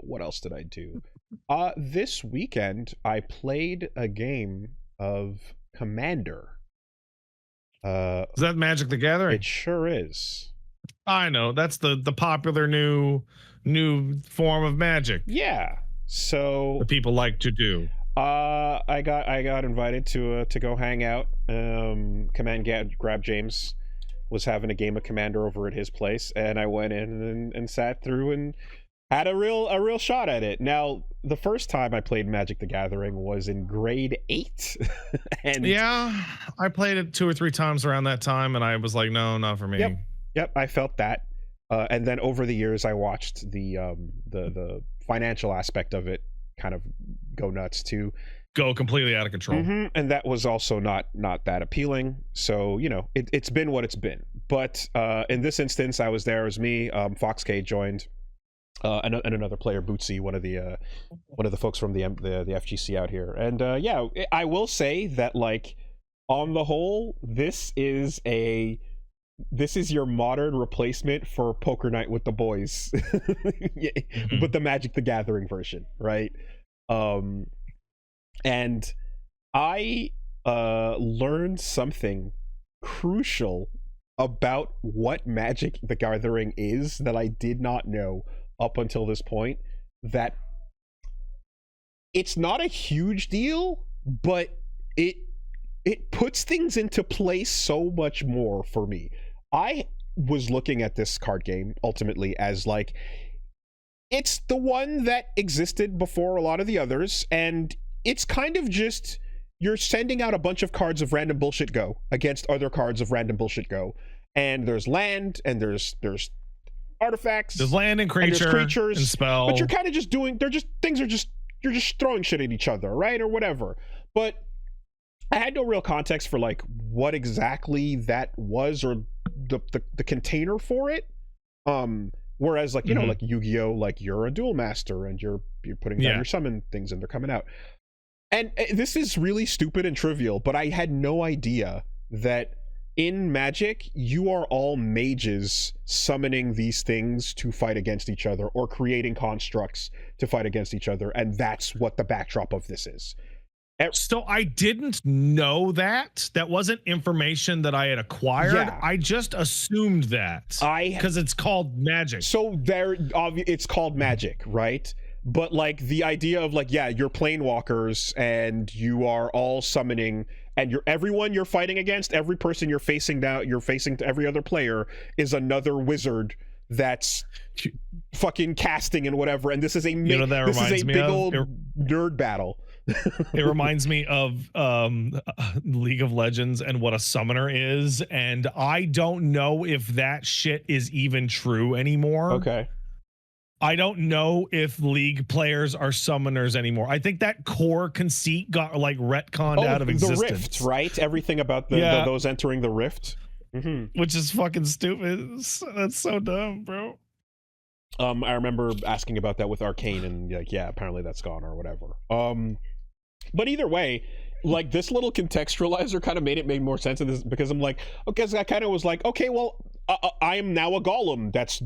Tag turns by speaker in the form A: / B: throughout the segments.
A: What else did I do? This weekend I played a game of Commander.
B: Is that Magic the Gathering?
A: It sure is.
B: I know, that's the popular new form of Magic.
A: Yeah. So
B: that people like to do.
A: I got invited to go hang out. Grab James was having a game of Commander over at his place, and I went in and sat through and had a real shot at it. Now, the first time I played Magic the Gathering was in grade 8. And
B: yeah, I played it 2 or 3 times around that time, and I was like, no, not for me.
A: Yep, I felt that. And then over the years, I watched the financial aspect of it kind of go nuts too.
B: Go completely out of control.
A: And that was also not that appealing. So, you know, it's been what it's been. But in this instance, I was there. It was me. Fox K joined. And another player, Bootsy, one of the folks from the FGC out here. And yeah, I will say that, like, on the whole, this is your modern replacement for Poker Night with the Boys. But the Magic the Gathering version, right? And I learned something crucial about what Magic the Gathering is that I did not know up until this point, that it's not a huge deal, but it puts things into place so much more for me. I was looking at this card game ultimately as, like, it's the one that existed before a lot of the others, and it's kind of just, you're sending out a bunch of cards of random bullshit go against other cards of random bullshit go, and there's land, and there's artifacts,
B: there's land and creatures and spell,
A: but you're kind of just doing, you're just throwing shit at each other, right, or whatever. But I had no real context for, like, what exactly that was, or the container for it. Whereas, like, you know, like Yu-Gi-Oh, like, you're a duel master and you're putting down your summon things and they're coming out. And this is really stupid and trivial, but I had no idea that in Magic, you are all mages summoning these things to fight against each other, or creating constructs to fight against each other, and that's what the backdrop of this is.
B: So I didn't know that. That wasn't information that I had acquired. Yeah. I just assumed that because it's called Magic.
A: So it's called Magic, right? But, like, the idea of, like, yeah, you're planewalkers and you are all summoning, and everyone you're fighting against, every person you're facing to every other player is another wizard that's fucking casting and whatever. And this is a big old nerd battle.
B: It reminds me of League of Legends and what a summoner is, and I don't know if that shit is even true anymore.
A: Okay.
B: I don't know if League players are summoners anymore. I think that core conceit got, like, retconned out of existence.
A: The Rift, right? Everything about those entering the Rift.
B: Which is fucking stupid. That's so dumb, bro.
A: I remember asking about that with Arcane, and, like, yeah, apparently that's gone or whatever. But either way, like, this little contextualizer kind of made more sense in this, because I'm like, okay, so I kind of was like, okay, well, I am now a golem that's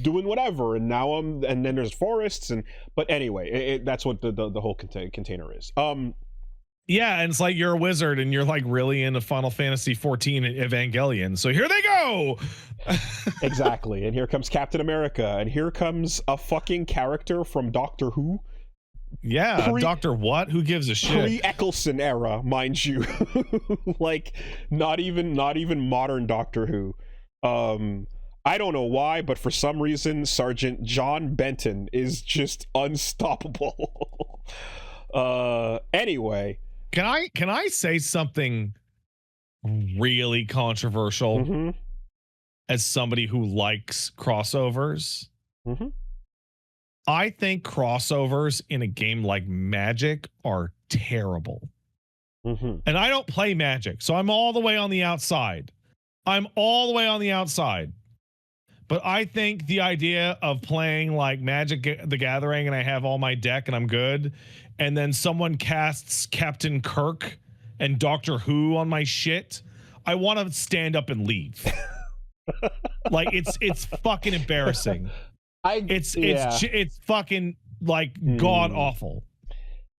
A: doing whatever, and then there's forests, but anyway, that's what the whole container is.
B: Yeah, and it's like you're a wizard and you're, like, really into Final Fantasy 14 Evangelion. So here they go.
A: Exactly. And here comes Captain America, and here comes a fucking character from Doctor Who.
B: Yeah, Doctor what? Who gives a shit?
A: Pre-Eccleston era, mind you. Like, not even modern Doctor Who. I don't know why, but for some reason, Sergeant John Benton is just unstoppable. Anyway,
B: can I say something really controversial as somebody who likes crossovers? I think crossovers in a game like Magic are terrible. And I don't play Magic, so I'm all the way on the outside. But I think the idea of playing, like, Magic the Gathering, and I have all my deck and I'm good, and then someone casts Captain Kirk and Doctor Who on my shit, I want to stand up and leave. Like, it's fucking embarrassing. It's fucking like god awful.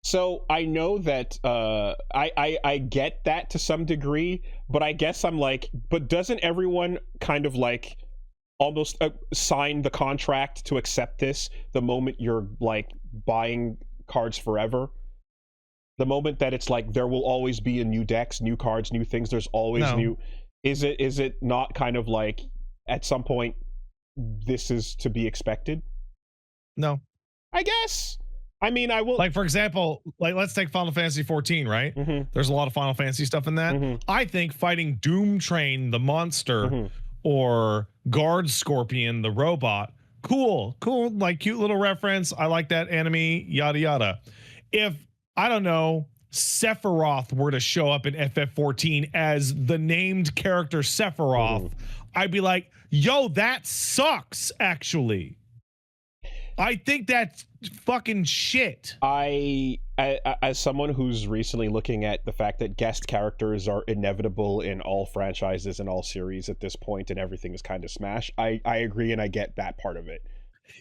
A: So I know that I get that to some degree, but I guess I'm like, but doesn't everyone kind of like almost sign the contract to accept this the moment you're like buying cards forever? The moment that it's like there will always be a new decks, new cards, new things, there's always new. Is it not kind of like at some point this is to be expected?
B: No.
A: I guess. I mean, I will.
B: Like, for example, like let's take Final Fantasy 14, right? There's a lot of Final Fantasy stuff in that. I think fighting Doom Train, the monster, or Guard Scorpion, the robot, cool, like cute little reference. I like that anime, yada yada. If, I don't know, Sephiroth were to show up in FF14 as the named character Sephiroth, I'd be like, yo, that sucks, actually. I think that's fucking shit.
A: As someone who's recently looking at the fact that guest characters are inevitable in all franchises and all series at this point, and everything is kind of smash, I agree, and I get that part of it.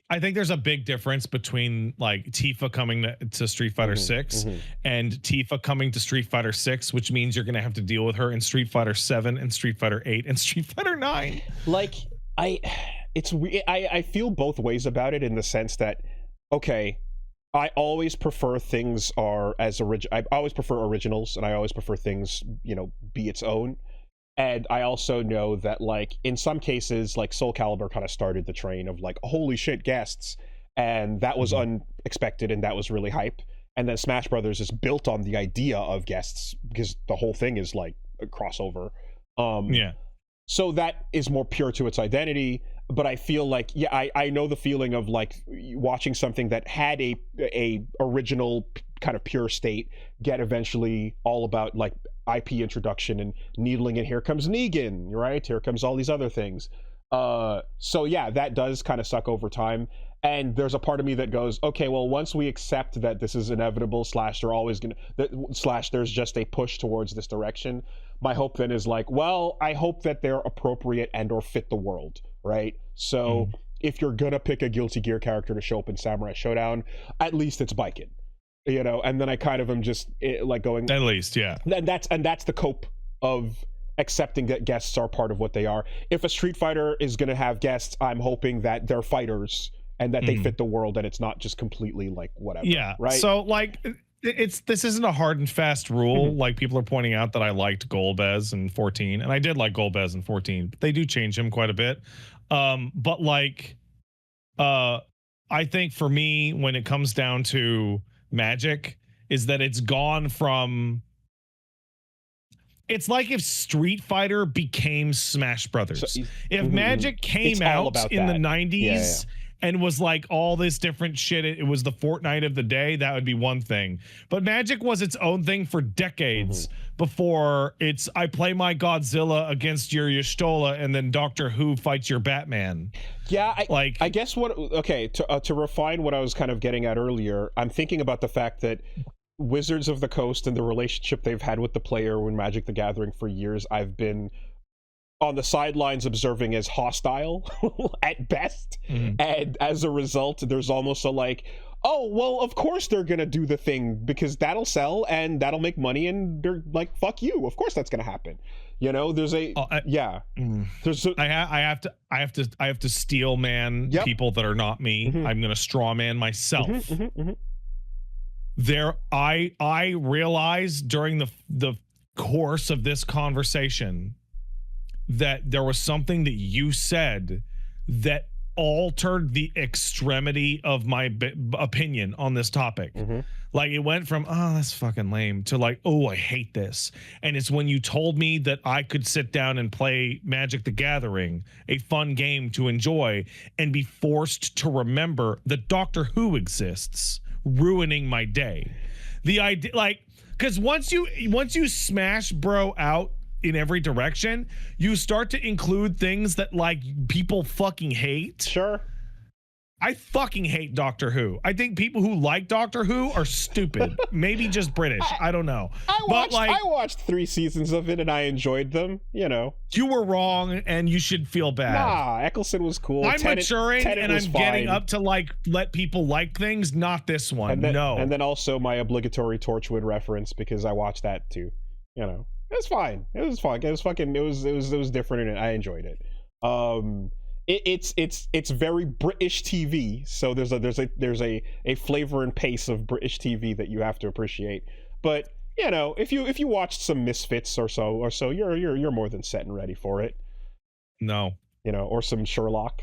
B: I think there's a big difference between like Tifa coming to Street Fighter 6 and Tifa coming to Street Fighter 6, which means you're going to have to deal with her in Street Fighter 7 and Street Fighter 8 and Street Fighter 9.
A: Like, I feel both ways about it, in the sense that, okay, I always prefer things are as I always prefer originals, and I always prefer things, be its own. And I also know that, like, in some cases, like Soul Calibur kind of started the train of like, holy shit, guests, and that was unexpected, and that was really hype. And then Smash Brothers is built on the idea of guests, because the whole thing is like a crossover. So that is more pure to its identity. But I feel like, I know the feeling of like watching something that had a original kind of pure state get eventually all about like IP introduction and needling, and here comes Negan, right? Here comes all these other things. So yeah, that does kind of suck over time. And there's a part of me that goes, okay, well, once we accept that this is inevitable, they're always gonna, there's just a push towards this direction, my hope then is like, well, I hope that they're appropriate and or fit the world, right? So if you're gonna pick a Guilty Gear character to show up in Samurai Showdown, at least it's Baiken, and then I kind of am just like going,
B: at least, yeah.
A: And that's the cope of accepting that guests are part of what they are. If a Street Fighter is gonna have guests, I'm hoping that they're fighters and that they fit the world, and it's not just completely like whatever.
B: Yeah.
A: Right.
B: So like, this isn't a hard and fast rule. Like, people are pointing out that I liked Golbez in 14, and I did like Golbez in 14. But they do change him quite a bit. But like, I think for me, when it comes down to Magic, is that it's gone from. It's like if Street Fighter became Smash Brothers. So, if Magic came out in the 90s and was like all this different shit, it was the Fortnite of the day, that would be one thing. But Magic was its own thing for decades before it's I play my Godzilla against your Y'shtola, and then Doctor Who fights your Batman.
A: Yeah, I guess to refine what I was kind of getting at earlier, I'm thinking about the fact that Wizards of the Coast and the relationship they've had with the player when Magic the Gathering for years, I've been on the sidelines observing as hostile at best. And as a result, there's almost a like, oh, well, of course they're gonna do the thing because that'll sell and that'll make money, and they're like, fuck you, of course that's gonna happen. There's a there's
B: I have to steel man people that are not me. I'm gonna straw man myself. I realized during the course of this conversation that there was something that you said that altered the extremity of my opinion on this topic. Like, it went from, oh, that's fucking lame, to like, oh, I hate this. And it's when you told me that I could sit down and play Magic the Gathering, a fun game to enjoy, and be forced to remember that Doctor Who exists, ruining my day. The idea, like, because once you smash bro out in every direction, you start to include things that like people fucking hate.
A: Sure.
B: I fucking hate Doctor Who. I think people who like Doctor Who are stupid. Maybe just British. I don't know.
A: I watched 3 seasons of it and I enjoyed them. You know,
B: you were wrong and you should feel bad.
A: Nah, Eccleston was cool.
B: I'm maturing and I'm getting up to like let people like things. Not this one.
A: And then also my obligatory Torchwood reference because I watched that too. You know, it was fine. It was fun. It was fucking. It was different and I enjoyed it. It's very British TV, so there's a flavor and pace of British TV that you have to appreciate. But you know, if you watched some Misfits or so, you're more than set and ready for it.
B: No,
A: you know, or some Sherlock.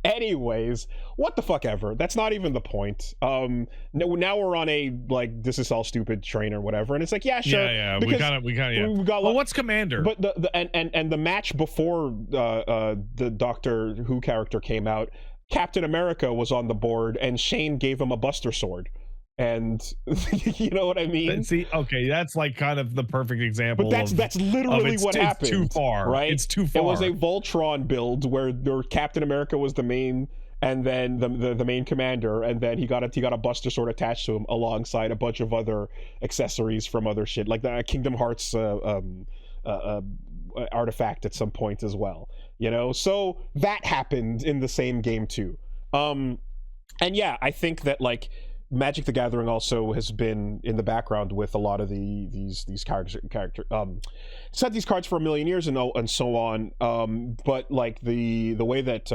A: Anyways, what the fuck ever. That's not even the point. Now we're on a like this is all stupid train or whatever, and it's like yeah, sure.
B: Yeah. We got. Well, what's Commander?
A: But the match before the Doctor Who character came out, Captain America was on the board, and Shane gave him a Buster Sword. And you know what I mean?
B: See, okay, that's like kind of the perfect example.
A: But that's literally what happened.
B: It's too far,
A: right?
B: It's too far.
A: It was a Voltron build where Captain America was the main, and then the main commander, and then he got a Buster Sword attached to him alongside a bunch of other accessories from other shit, like the Kingdom Hearts artifact at some point as well. You know, so that happened in the same game too. And yeah, I think that like. Magic the Gathering also has been in the background with a lot of these character set these cards for a million years and so on, but like the way that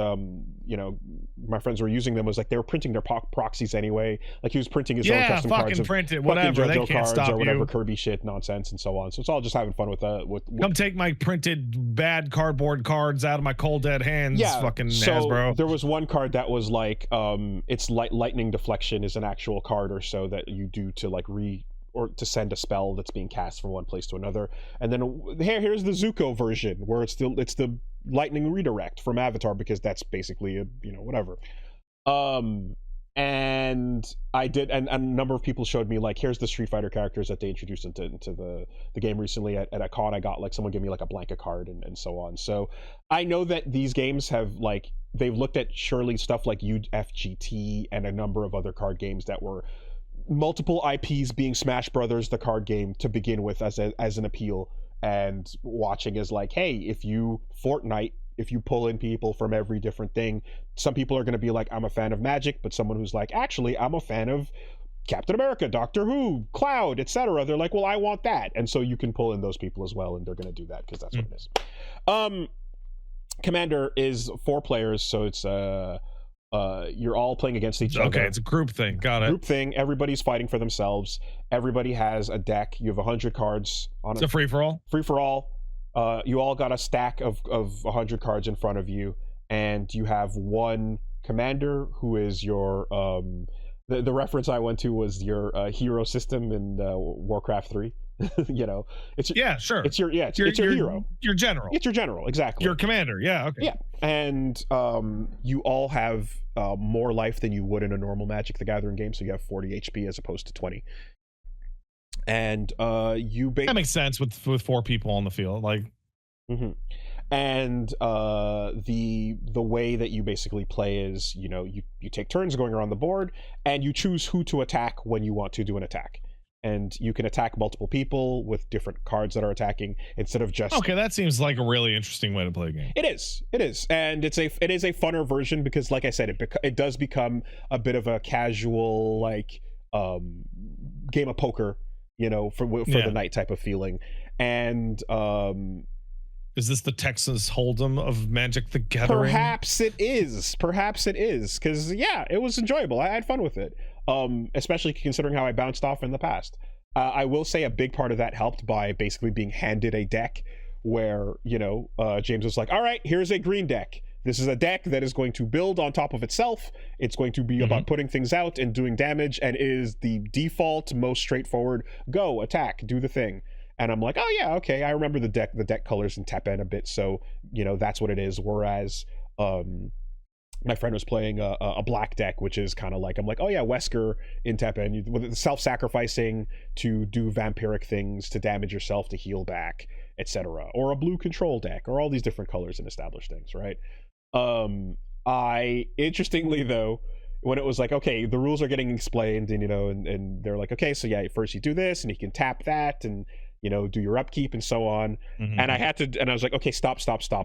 A: you know my friends were using them was like they were printing their proxies anyway. Like he was printing his own custom cards of
B: print it, whatever. They can't stop
A: or whatever
B: you.
A: Kirby shit nonsense and so on. So it's all just having fun with
B: come take my printed bad cardboard cards out of my cold dead hands.
A: Yeah,
B: fucking
A: so
B: Hasbro.
A: There was one card that was like it's lightning deflection is an actual card or so that you do to like or to send a spell that's being cast from one place to another. And then here's the Zuko version where it's the lightning redirect from Avatar because that's basically a you know whatever. And I did, and a number of people showed me like here's the Street Fighter characters that they introduced into the game recently at a con. I got like someone give me like a blanket card and so on. So I know that these games have like they've looked at surely stuff like UFGT and a number of other card games that were multiple IPs being Smash Brothers the card game to begin with as an appeal, and watching as like hey if you pull in people from every different thing, some people are going to be like, I'm a fan of Magic, but someone who's like, actually, I'm a fan of Captain America, Doctor Who, Cloud, etc. They're like, well, I want that. And so you can pull in those people as well, and they're going to do that because that's what it is. Commander is 4 players, so it's you're all playing against each other.
B: Okay, it's a group thing. Got it.
A: Group thing. Everybody's fighting for themselves. Everybody has a deck. You have 100 cards on
B: it's a free-for-all?
A: Free-for-all. You all got a stack of 100 cards in front of you, and you have one commander who is your the reference I went to was your hero system in Warcraft 3. You know, it's
B: sure.
A: It's your hero.
B: Your general.
A: It's your general, exactly.
B: Your commander, yeah, okay.
A: Yeah, and you all have more life than you would in a normal Magic the Gathering game, so you have 40 HP as opposed to 20. And that
B: makes sense with 4 people on the field, like.
A: Mm-hmm. And the way that you basically play is, you know, you take turns going around the board, and you choose who to attack when you want to do an attack. And you can attack multiple people with different cards that are attacking instead of just.
B: Okay, that seems like a really interesting way to play a game.
A: It is, and it is a funner version because, like I said, it does become a bit of a casual like game of poker. You know, for the night type of feeling. And
B: is this the Texas Hold'em of Magic the Gathering?
A: Perhaps it is because it was enjoyable. I had fun with it, especially considering how I bounced off in the past. I will say a big part of that helped by basically being handed a deck where, you know, James was like, all right, here's a green deck. This is a deck that is going to build on top of itself. It's going to be about putting things out and doing damage, and is the default, most straightforward, go, attack, do the thing. And I'm like, oh yeah, okay, I remember the deck colors in Tepen a bit, so, you know, that's what it is. Whereas my friend was playing a black deck, which is kind of like, I'm like, oh yeah, Wesker in Tepen, with the self-sacrificing to do vampiric things, to damage yourself, to heal back, etc. Or a blue control deck, or all these different colors and established things, right? Interestingly though, when it was like, okay, the rules are getting explained, and and they're like, okay, so yeah, first you do this, and you can tap that, and do your upkeep and so on.
B: Mm-hmm.
A: And I was like, okay, stop,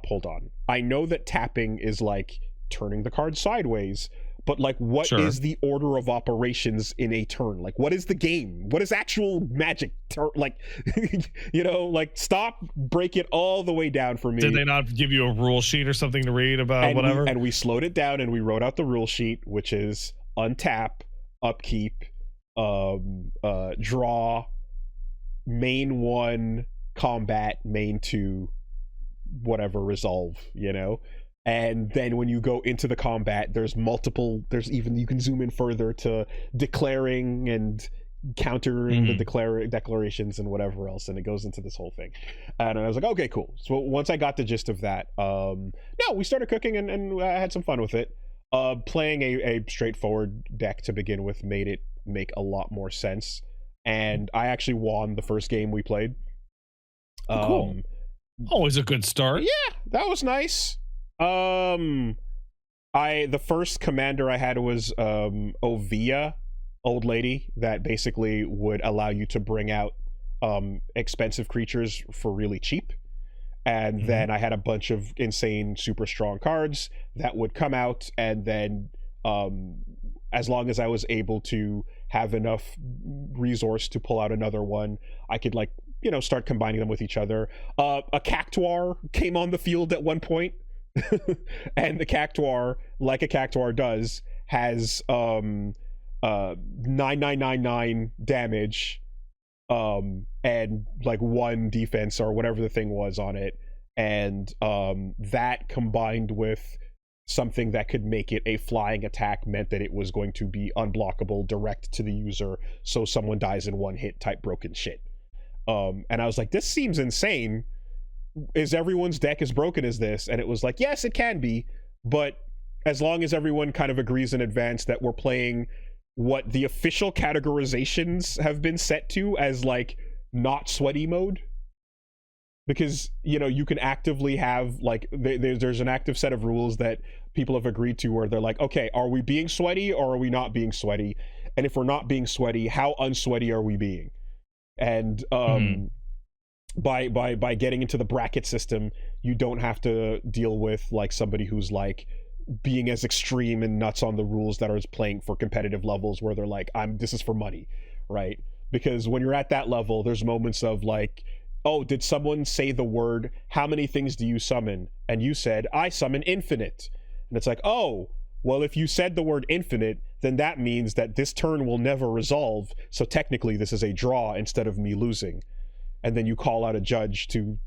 A: hold on. I know that tapping is like turning the card sideways, but like, what is the order of operations in a turn? Like, what is the game? What is actual Magic? Like, like, stop, break it all the way down for me.
B: Did they not give you a rule sheet or something to read about whatever?
A: And we slowed it down, and we wrote out the rule sheet, which is untap, upkeep, draw, main 1, combat, main 2, whatever, resolve, and then when you go into the combat, there's even, you can zoom in further to declaring and countering the declarations and whatever else, and it goes into this whole thing. And I was like, okay, cool. So once I got the gist of that, we started cooking, and I had some fun with it. Playing a straightforward deck to begin with made it make a lot more sense, and I actually won the first game we played.
B: Cool. Always a good start.
A: Yeah, that was nice. The first commander I had was Ovia, old lady, that basically would allow you to bring out expensive creatures for really cheap. And then I had a bunch of insane super strong cards that would come out, and then as long as I was able to have enough resource to pull out another one, I could start combining them with each other. A Cactuar came on the field at one point. And the Cactuar, like a Cactuar does, has 9999 damage, and like 1 defense or whatever the thing was on it, and that combined with something that could make it a flying attack meant that it was going to be unblockable direct to the user, so someone dies in 1 hit type broken shit. And I was like, this seems insane. Is everyone's deck as broken as this? And it was like, yes, it can be, but as long as everyone kind of agrees in advance that we're playing what the official categorizations have been set to as like not sweaty mode, because you can actively have like there's an active set of rules that people have agreed to where they're like, okay, are we being sweaty or are we not being sweaty? And if we're not being sweaty, how unsweaty are we being? And by getting into the bracket system, you don't have to deal with like somebody who's like being as extreme and nuts on the rules that are playing for competitive levels where they're like, this is for money, right? Because when you're at that level, there's moments of like, oh, did someone say the word, how many things do you summon? And you said, I summon infinite. And it's like, oh, well, if you said the word infinite, then that means that this turn will never resolve, so technically this is a draw instead of me losing. And then you call out a judge to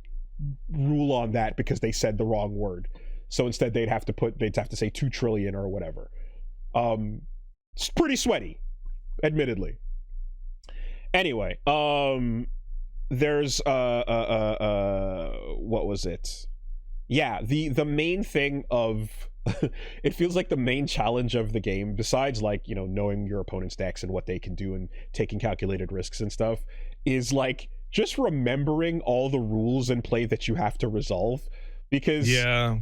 A: rule on that because they said the wrong word. So instead they'd have to say 2 trillion or whatever. It's pretty sweaty, admittedly. Anyway, there's what was it? Yeah, the main thing of it feels like the main challenge of the game, besides like, knowing your opponent's decks and what they can do and taking calculated risks and stuff, is like just remembering all the rules in play that you have to resolve. Because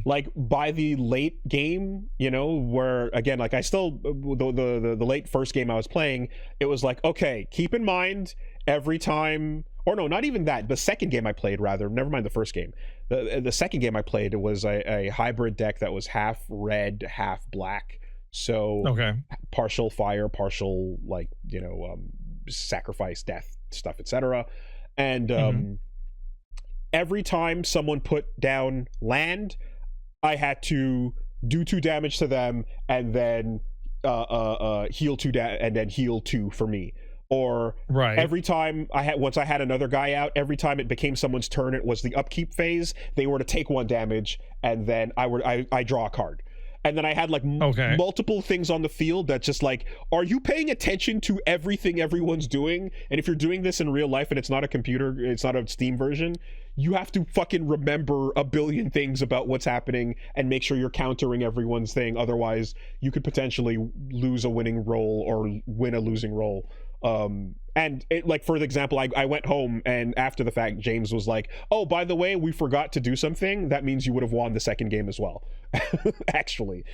A: like by the late game, where again, like I still the late first game I was playing, it was like, okay, keep in mind every time, or no, not even that, the second game I played, rather, never mind the first game, the second game I played, it was a hybrid deck that was half red, half black, so partial fire, partial like sacrifice, death stuff, etc. And every time someone put down land, I had to do 2 damage to them and then heal 2 and then heal 2 for me. Or every time once I had another guy out, every time it became someone's turn, it was the upkeep phase, they were to take 1 damage, and then I draw a card. And then I had like multiple things on the field that just like, are you paying attention to everything everyone's doing? And if you're doing this in real life and it's not a computer, it's not a Steam version, you have to fucking remember a billion things about what's happening and make sure you're countering everyone's thing. Otherwise, you could potentially lose a winning roll or win a losing roll. And it, like, for example, I went home and after the fact, James was like, oh, by the way, we forgot to do something. That means you would have won the second game as well. Actually.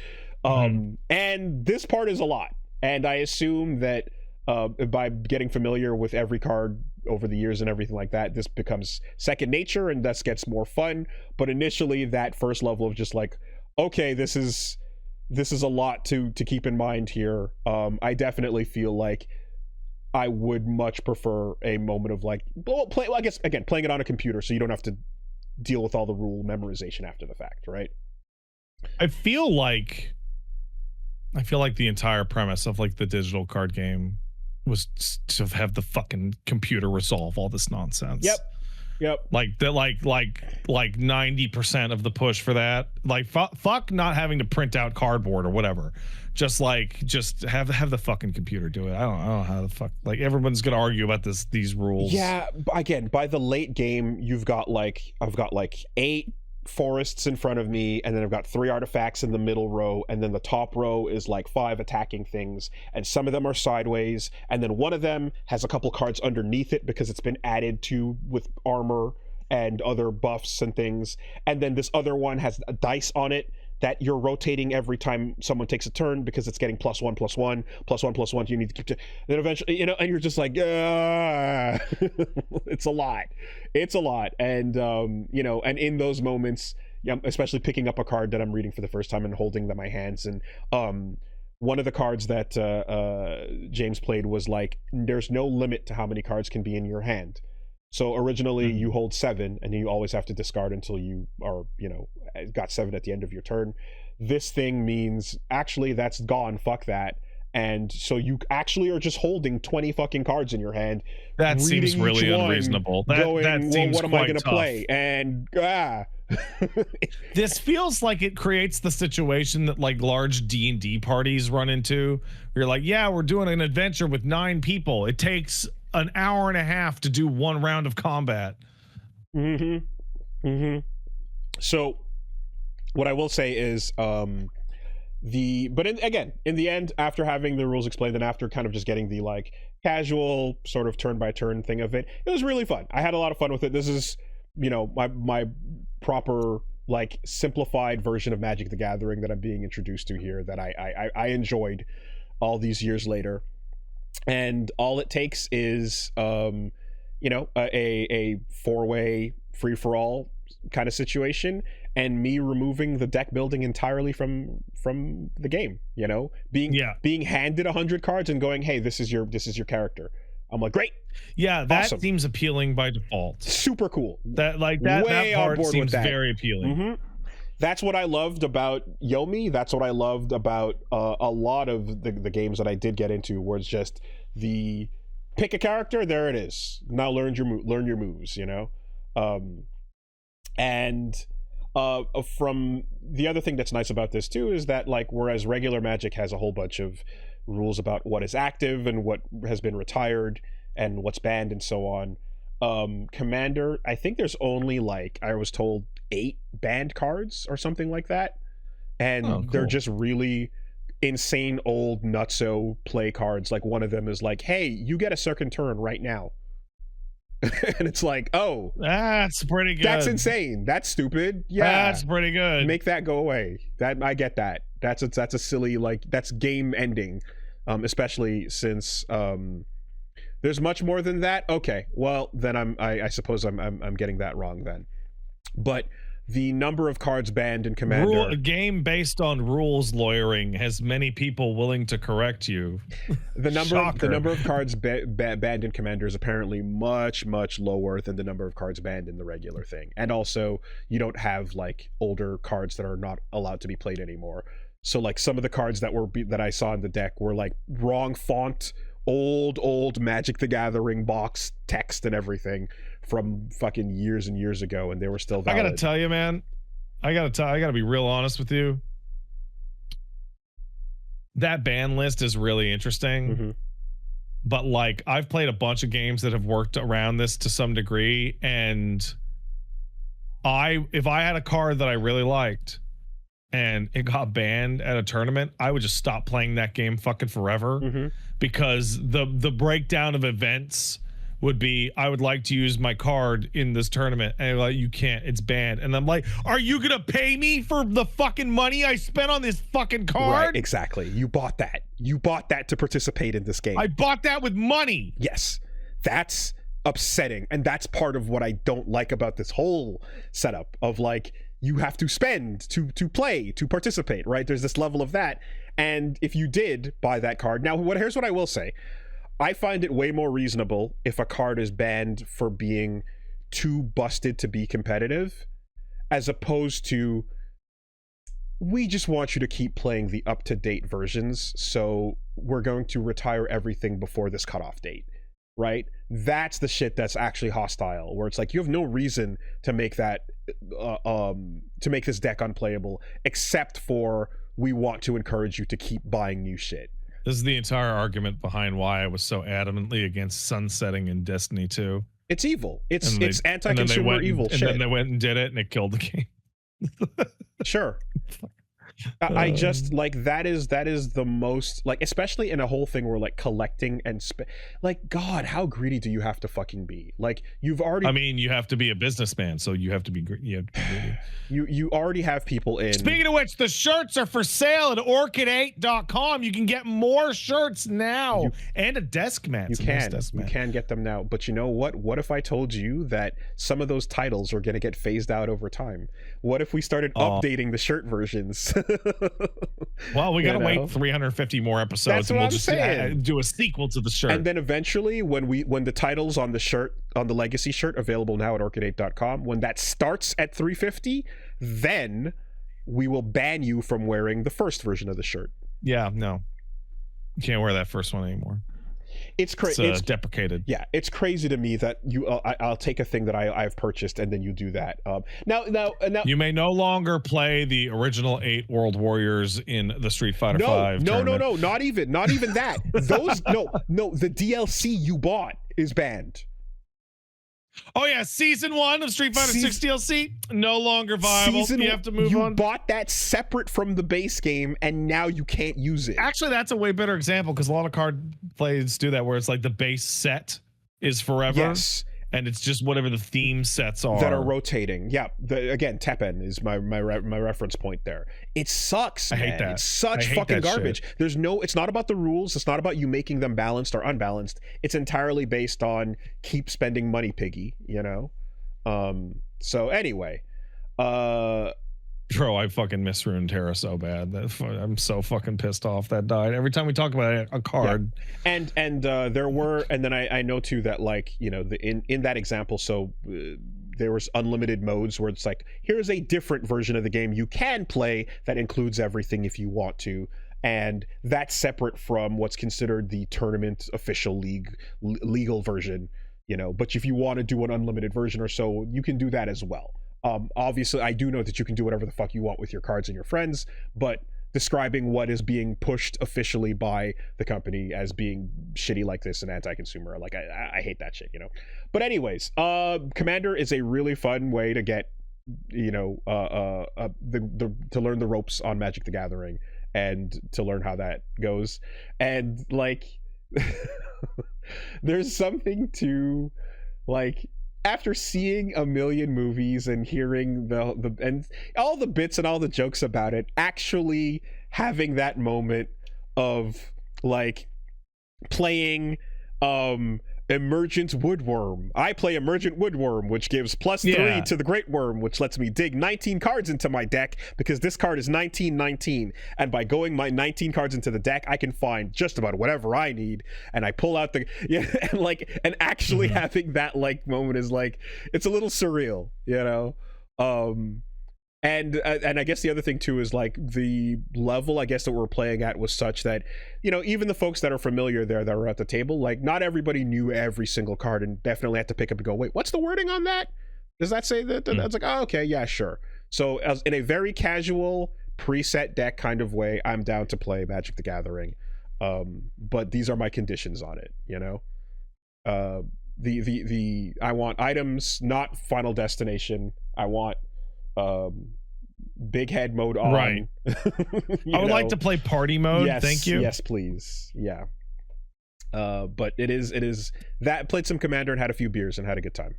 A: And this part is a lot, and I assume that by getting familiar with every card over the years and everything like that, this becomes second nature and thus gets more fun. But initially, that first level of just like, okay, this is a lot to keep in mind here. I definitely feel like I would much prefer a moment of like, well, I guess again, playing it on a computer so you don't have to deal with all the rule memorization after the fact, right?
B: I feel like the entire premise of like the digital card game was to have the fucking computer resolve all this nonsense.
A: Yep.
B: Like that, like 90% of the push for that. Like fuck not having to print out cardboard or whatever. Just have the fucking computer do it. I don't know how the fuck. Like everyone's gonna argue about these rules.
A: Yeah. Again, by the late game, I've got like 8 forests in front of me, and then I've got 3 artifacts in the middle row, and then the top row is like 5 attacking things, and some of them are sideways, and then one of them has a couple cards underneath it because it's been added to with armor and other buffs and things, and then this other one has a dice on it that you're rotating every time someone takes a turn because it's getting +1 +1 +1 +1. You need to keep then eventually, and you're just like, it's a lot, and and in those moments, especially picking up a card that I'm reading for the first time and holding them in my hands, and one of the cards that James played was like, there's no limit to how many cards can be in your hand. So originally you hold 7, and you always have to discard until you are, got 7 at the end of your turn. This thing means actually that's gone. Fuck that. And so you actually are just holding 20 fucking cards in your hand.
B: That seems really unreasonable. That seems
A: what am I going to
B: tough.
A: play? And
B: This feels like it creates the situation that like large D&D parties run into. You're like, yeah, we're doing an adventure with 9 people. It takes an hour and a half to do 1 round of combat.
A: So what I will say is in the end, after having the rules explained and after kind of just getting the like casual sort of turn by turn thing of it was really fun. I had a lot of fun with it. This is my proper like simplified version of Magic the Gathering that I'm being introduced to here, that I enjoyed all these years later. And all it takes is a 4-way free-for-all kind of situation, and me removing the deck building entirely from the game, being handed 100 cards and going, hey, this is your character. I'm like, great.
B: Yeah, that
A: awesome.
B: Seems appealing by default.
A: Super cool.
B: That part seems very appealing.
A: That's what I loved about Yomi. That's what I loved about a lot of the games that I did get into, where it's just the pick a character, there it is. Now learn your moves, and from the other thing that's nice about this too is that, like, whereas regular Magic has a whole bunch of rules about what is active and what has been retired and what's banned and so on, Commander, I think there's only, like, I was told 8 banned cards or something like that, and they're just really insane old nutso play cards. Like, one of them is like, hey, you get a second turn right now. And it's like, oh,
B: that's pretty good.
A: That's insane. That's stupid. Yeah,
B: that's pretty good.
A: Make that go away. That I get that. That's a silly, like, that's game ending, especially since there's much more than that. Okay, well then I suppose I'm getting that wrong then. But the number of cards banned in Commander,
B: a game based on rules lawyering has many people willing to correct you.
A: The number of cards banned in Commander is apparently much lower than the number of cards banned in the regular thing. And also, you don't have, like, older cards that are not allowed to be played anymore. So, like, some of the cards that I saw in the deck were like wrong font, old Magic the Gathering box text and everything from fucking years and years ago, and they were still valid.
B: I gotta tell you, man, I gotta be real honest with you. That ban list is really interesting, but, like, I've played a bunch of games that have worked around this to some degree, and if I had a card that I really liked and it got banned at a tournament, I would just stop playing that game fucking forever, because the breakdown of events would be, I would like to use my card in this tournament, and like, you can't, it's banned. And I'm like, are you gonna pay me for the fucking money I spent on this fucking card?
A: Right, exactly. You bought that to participate in this game.
B: I bought that with money.
A: Yes, that's upsetting, and that's part of what I don't like about this whole setup of like, you have to spend to play, to participate, right? There's this level of that, and if you did buy that card, now here's what I will say. I find it way more reasonable if a card is banned for being too busted to be competitive, as opposed to, we just want you to keep playing the up-to-date versions, so we're going to retire everything before this cutoff date, right? That's the shit that's actually hostile, where it's like, you have no reason to make that to make this deck unplayable, except for, we want to encourage you to keep buying new shit.
B: This is the entire argument behind why I was so adamantly against sunsetting in Destiny 2.
A: It's evil. It's anti-consumer evil shit.
B: And then they went and did it, and it killed the game.
A: Sure. I just like, that is the most, like, especially in a whole thing where like collecting and like, God, how greedy do you have to fucking be? Like, you've already,
B: I mean, you have to be a businessman, so you have to be greedy.
A: You already have people in.
B: Speaking of which, the shirts are for sale at orchid8.com. You can get more shirts now, and a desk mat.
A: You can get them now, but you know what if I told you that some of those titles are going to get phased out over time? What if we started updating the shirt versions?
B: Well, we gotta wait 350 more episodes, and we'll just do a sequel to the shirt.
A: And then eventually, when the titles on the shirt, on the legacy shirt, available now at orchid8.com, when that starts at 350, then we will ban you from wearing the first version of the shirt.
B: Yeah, no, you can't wear that first one anymore.
A: It's crazy.
B: It's deprecated.
A: Yeah, it's crazy to me that you. I'll take a thing that I've purchased, and then you do that. Now,
B: you may no longer play the original 8 World Warriors in the Street Fighter 5.
A: No, not even that. Those no, the DLC you bought is banned.
B: Oh yeah, season 1 of Street Fighter 6 DLC no longer viable. You have to move on.
A: You bought that separate from the base game, and now you can't use it.
B: Actually, that's a way better example, because a lot of card plays do that, where it's like the base set is forever.
A: Yes.
B: And it's just whatever the theme sets are
A: that are rotating. Yeah, again, Teppen is my reference point there. It sucks.
B: I hate that.
A: It's such fucking garbage.
B: Shit.
A: It's not about the rules. It's not about you making them balanced or unbalanced. It's entirely based on keep spending money, piggy. You know. So anyway,
B: Bro, I fucking miss Runeterra so bad. I'm so fucking pissed off that died. Every time we talk about a card.
A: Yeah. And there were, and then I know too that, like, you know, in that example, so there was unlimited modes where it's like, here's a different version of the game you can play that includes everything if you want to. And that's separate from what's considered the tournament official legal version, you know. But if you want to do an unlimited version or so, you can do that as well. Obviously, I do know that you can do whatever the fuck you want with your cards and your friends, but describing what is being pushed officially by the company as being shitty like this and anti-consumer, like, I hate that shit, you know. But anyways, Commander is a really fun way to get, you know, to learn the ropes on Magic the Gathering and to learn how that goes. And like, there's something to, like, after seeing a million movies and hearing the and all the bits and all the jokes about it, actually having that moment of like playing Emergent Woodworm. I play Emergent Woodworm, which gives +3 to the Great Worm, which lets me dig 19 cards into my deck, because this card is 1919, and by going my 19 cards into the deck, I can find just about whatever I need, and I pull out the and actually having that like moment is like, it's a little surreal, you know. And I guess the other thing too is like the level I guess that we're playing at was such that, you know, even the folks that are familiar there that were at the table, like not everybody knew every single card and definitely had to pick up and go, wait, what's the wording on that? Does that say that? That's like, oh, okay, yeah, sure. So as in a very casual preset deck kind of way, I'm down to play Magic the Gathering. But these are my conditions on it, you know. I want items, not Final Destination. I want big head mode on.
B: Right. I would like to play party mode.
A: Yes,
B: thank you.
A: Yes, please. Yeah. But it is that played some Commander and had a few beers and had a good time.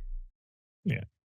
B: Yeah.